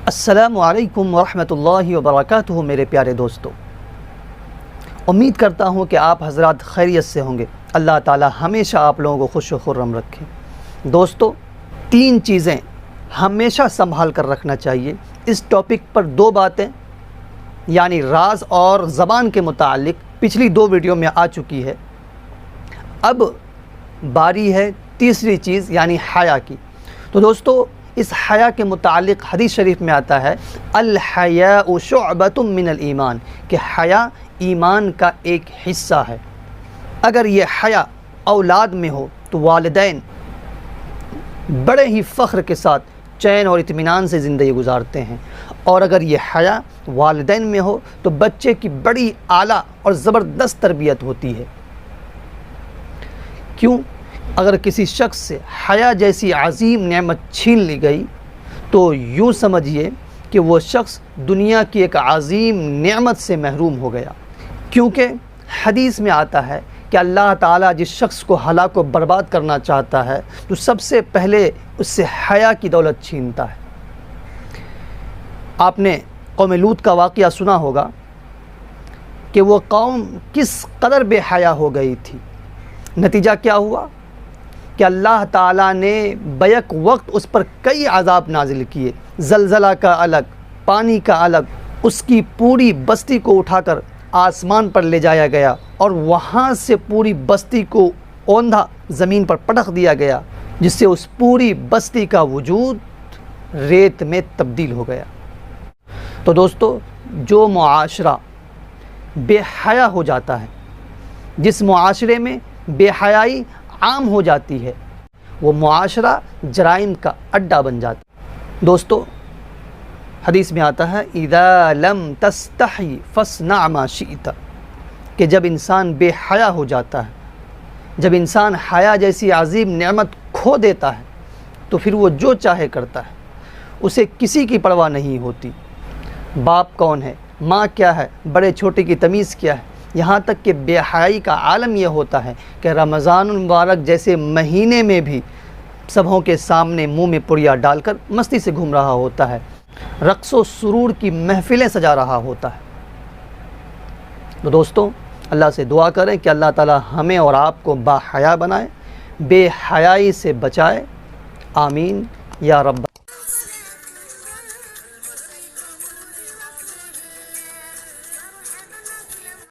السلام علیکم ورحمۃ اللہ وبرکاتہ میرے پیارے دوستو، امید کرتا ہوں کہ آپ حضرات خیریت سے ہوں گے۔ اللہ تعالی ہمیشہ آپ لوگوں کو خوش و خرم رکھے۔ دوستو، 3 چیزیں ہمیشہ سنبھال کر رکھنا چاہیے۔ اس ٹاپک پر 2 باتیں یعنی راز اور زبان کے متعلق پچھلی 2 ویڈیو میں آ چکی ہے۔ اب باری ہے تیسری چیز یعنی حیا کی۔ تو دوستو، اس حیا کے متعلق حدیث شریف میں آتا ہے الحیاء شعبۃ من الایمان، کہ حیا ایمان کا ایک حصہ ہے۔ اگر یہ حیا اولاد میں ہو تو والدین بڑے ہی فخر کے ساتھ چین اور اطمینان سے زندگی گزارتے ہیں، اور اگر یہ حیا والدین میں ہو تو بچے کی بڑی اعلیٰ اور زبردست تربیت ہوتی ہے۔ کیوں؟ اگر کسی شخص سے حیا جیسی عظیم نعمت چھین لی گئی تو یوں سمجھیے کہ وہ شخص دنیا کی ایک عظیم نعمت سے محروم ہو گیا، کیونکہ حدیث میں آتا ہے کہ اللہ تعالیٰ جس شخص کو ہلاک و برباد کرنا چاہتا ہے تو سب سے پہلے اس سے حیا کی دولت چھینتا ہے۔ آپ نے قوم لوط کا واقعہ سنا ہوگا کہ وہ قوم کس قدر بے حیا ہو گئی تھی۔ نتیجہ کیا ہوا کہ اللہ تعالیٰ نے بیک وقت اس پر کئی عذاب نازل کیے، زلزلہ کا الگ، پانی کا الگ۔ اس کی پوری بستی کو اٹھا کر آسمان پر لے جایا گیا اور وہاں سے پوری بستی کو اوندھا زمین پر پٹخ دیا گیا، جس سے اس پوری بستی کا وجود ریت میں تبدیل ہو گیا۔ تو دوستو، جو معاشرہ بے حیا ہو جاتا ہے، جس معاشرے میں بے حیائی عام ہو جاتی ہے، وہ معاشرہ جرائم کا اڈا بن جاتا ہے۔ دوستو، حدیث میں آتا ہے اذا لم تستحی فاصنع ما شئت، کہ جب انسان بے حیا ہو جاتا ہے، جب انسان حیا جیسی عظیم نعمت کھو دیتا ہے تو پھر وہ جو چاہے کرتا ہے، اسے کسی کی پرواہ نہیں ہوتی۔ باپ کون ہے، ماں کیا ہے، بڑے چھوٹے کی تمیز کیا ہے، یہاں تک کہ بے حیائی کا عالم یہ ہوتا ہے کہ رمضان المبارک جیسے مہینے میں بھی سبھوں کے سامنے منہ میں پڑیا ڈال کر مستی سے گھوم رہا ہوتا ہے، رقص و سرور کی محفلیں سجا رہا ہوتا ہے۔ تو دوستو، اللہ سے دعا کریں کہ اللہ تعالی ہمیں اور آپ کو با حیا بنائے، بے حیائی سے بچائے۔ آمین یا رب۔